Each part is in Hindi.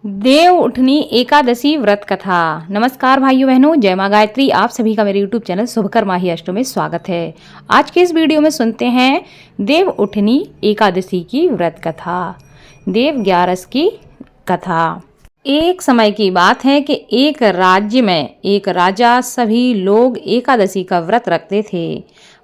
देव उठनी एकादशी व्रत कथा। नमस्कार भाइयों बहनों, जय माँ गायत्री। आप सभी का मेरे यूट्यूब चैनल शुभकर्मा ही अष्टों में स्वागत है। आज के इस वीडियो में सुनते हैं देव उठनी एकादशी की व्रत कथा, देव ग्यारस की कथा। एक समय की बात है कि एक राज्य में एक राजा सभी लोग एकादशी का व्रत रखते थे।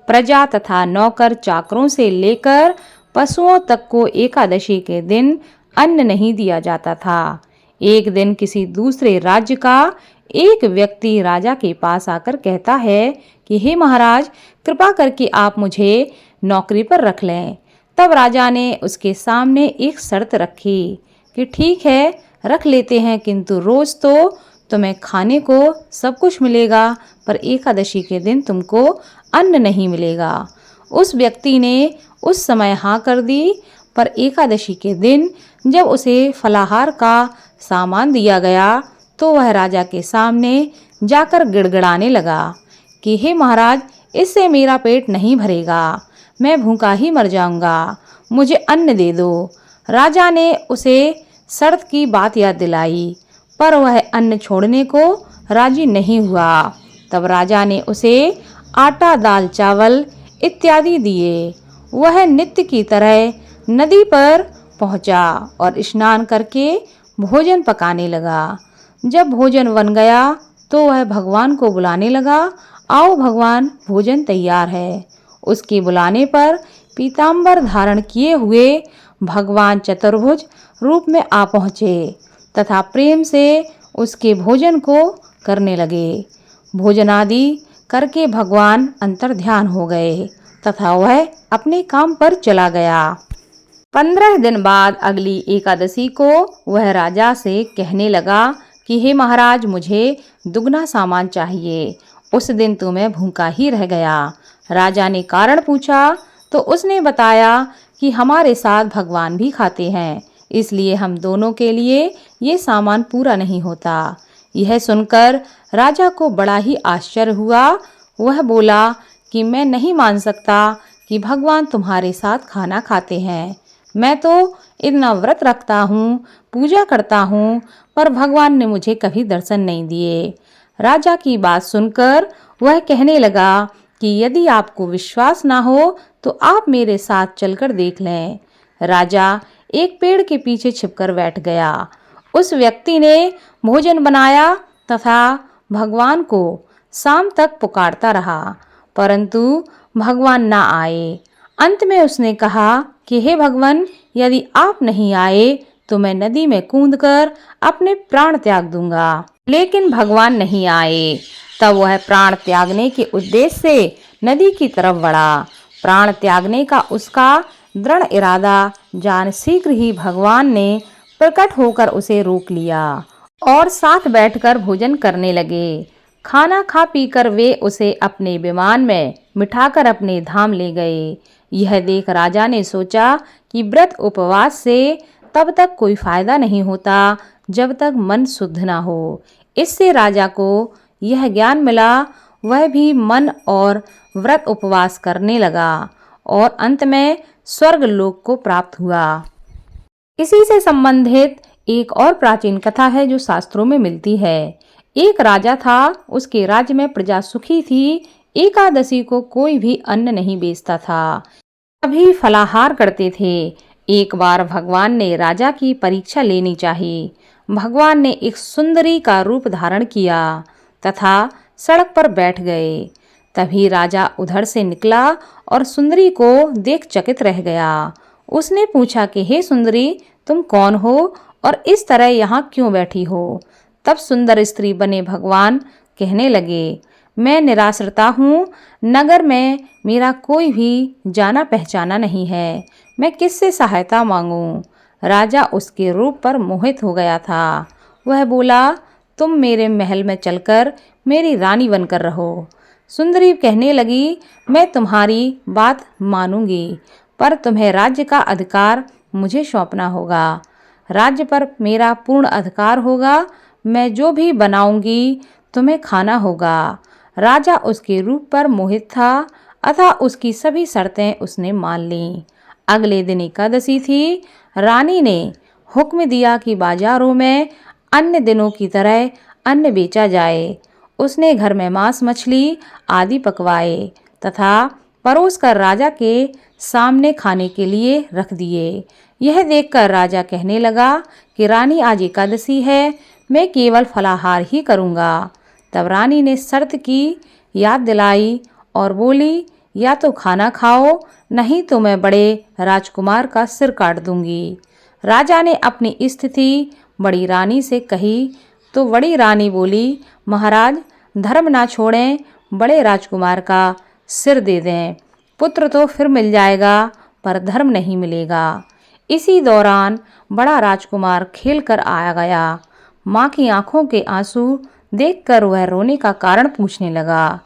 प्रजा तथा नौकर चाकरों से लेकर पशुओं तक को एकादशी के दिन अन्न नहीं दिया जाता था। एक दिन किसी दूसरे राज्य का एक व्यक्ति राजा के पास आकर कहता है कि हे महाराज, कृपा करके आप मुझे नौकरी पर रख लें। तब राजा ने उसके सामने एक शर्त रखी कि ठीक है, रख लेते हैं, किंतु रोज तो तुम्हें खाने को सब कुछ मिलेगा, पर एकादशी के दिन तुमको अन्न नहीं मिलेगा। उस व्यक्ति ने उस समय हाँ कर दी, पर एकादशी के दिन जब उसे फलाहार का सामान दिया गया तो वह राजा के सामने जाकर गिड़गिड़ाने लगा कि हे महाराज, इससे मेरा पेट नहीं भरेगा, मैं भूखा ही मर जाऊंगा, मुझे अन्न दे दो। राजा ने उसे शर्त की बात याद दिलाई, पर वह अन्न छोड़ने को राजी नहीं हुआ। तब राजा ने उसे आटा, दाल, चावल इत्यादि दिए। वह नित्य की तरह नदी पर पहुंचा और स्नान करके भोजन पकाने लगा। जब भोजन बन गया तो वह भगवान को बुलाने लगा, आओ भगवान, भोजन तैयार है। उसके बुलाने पर पीताम्बर धारण किए हुए भगवान चतुर्भुज रूप में आ पहुँचे तथा प्रेम से उसके भोजन को करने लगे। भोजनादि करके भगवान अंतर्ध्यान हो गए तथा वह अपने काम पर चला गया। 15 दिन बाद अगली एकादशी को वह राजा से कहने लगा कि हे महाराज, मुझे दुगना सामान चाहिए। उस दिन तो मैं भूखा ही रह गया। राजा ने कारण पूछा तो उसने बताया कि हमारे साथ भगवान भी खाते हैं, इसलिए हम दोनों के लिए ये सामान पूरा नहीं होता। यह सुनकर राजा को बड़ा ही आश्चर्य हुआ। वह बोला कि मैं नहीं मान सकता कि भगवान तुम्हारे साथ खाना खाते हैं। मैं तो इतना व्रत रखता हूँ, पूजा करता हूँ, पर भगवान ने मुझे कभी दर्शन नहीं दिए। राजा की बात सुनकर वह कहने लगा कि यदि आपको विश्वास ना हो तो आप मेरे साथ चलकर देख लें। राजा एक पेड़ के पीछे छिपकर बैठ गया। उस व्यक्ति ने भोजन बनाया तथा भगवान को शाम तक पुकारता रहा, परंतु भगवान ना आए। अंत में उसने कहा कि हे भगवान, यदि आप नहीं आए तो मैं नदी में कूदकर अपने प्राण त्याग दूंगा। लेकिन भगवान नहीं आए। तब वह प्राण त्यागने के उद्देश्य से नदी की तरफ बढ़ा। प्राण त्यागने का उसका दृढ़ इरादा जान शीघ्र ही भगवान ने प्रकट होकर उसे रोक लिया और साथ बैठकर भोजन करने लगे। खाना खा पीकर वे उसे अपने विमान में बिठाकर अपने धाम ले गए। यह देख राजा ने सोचा कि व्रत उपवास से तब तक कोई फायदा नहीं होता जब तक मन शुद्ध ना हो। इससे राजा को यह ज्ञान मिला। वह भी मन और व्रत उपवास करने लगा और अंत में स्वर्ग लोक को प्राप्त हुआ। इसी से संबंधित एक और प्राचीन कथा है जो शास्त्रों में मिलती है। एक राजा था, उसके राज्य में प्रजा सुखी थी। एकादशी को कोई भी अन्न नहीं बेचता था, सभी फलाहार करते थे। एक बार भगवान ने राजा की परीक्षा लेनी चाहिए। भगवान ने एक सुंदरी का रूप धारण किया तथा सड़क पर बैठ गए। तभी राजा उधर से निकला और सुंदरी को देख चकित रह गया। उसने पूछा कि हे सुंदरी, तुम कौन हो और इस तरह यहाँ क्यों बैठी हो? तब सुंदर स्त्री बने भगवान कहने लगे, मैं निराश्रिता हूँ, नगर में मेरा कोई भी जाना पहचाना नहीं है, मैं किससे सहायता मांगूं? राजा उसके रूप पर मोहित हो गया था। वह बोला, तुम मेरे महल में चलकर मेरी रानी बनकर रहो। सुंदरी कहने लगी, मैं तुम्हारी बात मानूंगी, पर तुम्हें राज्य का अधिकार मुझे सौंपना होगा। राज्य पर मेरा पूर्ण अधिकार होगा। मैं जो भी बनाऊंगी तुम्हें खाना होगा। राजा उसके रूप पर मोहित था अतः उसकी सभी शर्तें उसने मान लीं। अगले दिन एकादशी थी। रानी ने हुक्म दिया कि बाजारों में अन्य दिनों की तरह अन्न बेचा जाए। उसने घर में मांस मछली आदि पकवाए तथा परोस कर राजा के सामने खाने के लिए रख दिए। यह देखकर राजा कहने लगा कि रानी आज एकादशी है, मैं केवल फलाहार ही करूँगा। तब रानी ने शर्त की याद दिलाई और बोली, या तो खाना खाओ, नहीं तो मैं बड़े राजकुमार का सिर काट दूंगी। राजा ने अपनी स्थिति बड़ी रानी से कही तो बड़ी रानी बोली, महाराज धर्म ना छोड़ें, बड़े राजकुमार का सिर दे दें। पुत्र तो फिर मिल जाएगा पर धर्म नहीं मिलेगा। इसी दौरान बड़ा राजकुमार खेल कर आया गया। माँ की आंखों के आंसू देखकर वह रोने का कारण पूछने लगा।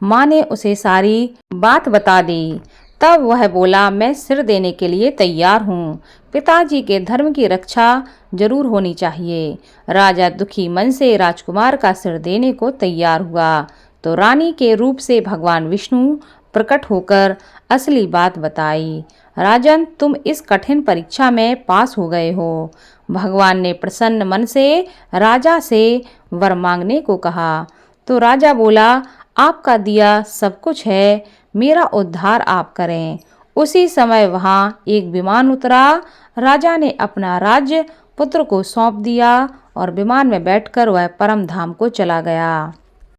माँ ने उसे सारी बात बता दी। तब वह बोला, मैं सिर देने के लिए तैयार हूँ। पिताजी के धर्म की रक्षा जरूर होनी चाहिए। राजा दुखी मन से राजकुमार का सिर देने को तैयार हुआ तो रानी के रूप से भगवान विष्णु प्रकट होकर असली बात बताई। राजन, तुम इस कठिन परीक्षा में पास हो गए हो। भगवान ने प्रसन्न मन से राजा से वर मांगने को कहा तो राजा बोला, आपका दिया सब कुछ है, मेरा उद्धार आप करें। उसी समय वहां एक विमान उतरा। राजा ने अपना राज्य पुत्र को सौंप दिया और विमान में बैठकर वह परम धाम को चला गया।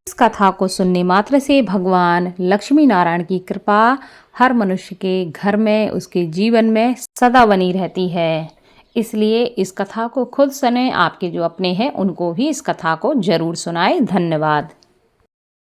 इस कथा को सुनने मात्र से भगवान लक्ष्मी नारायण की कृपा हर मनुष्य के घर में, उसके जीवन में सदा बनी रहती है। इसलिए इस कथा को खुद सुने, आपके जो अपने हैं उनको भी इस कथा को जरूर सुनाएं। धन्यवाद।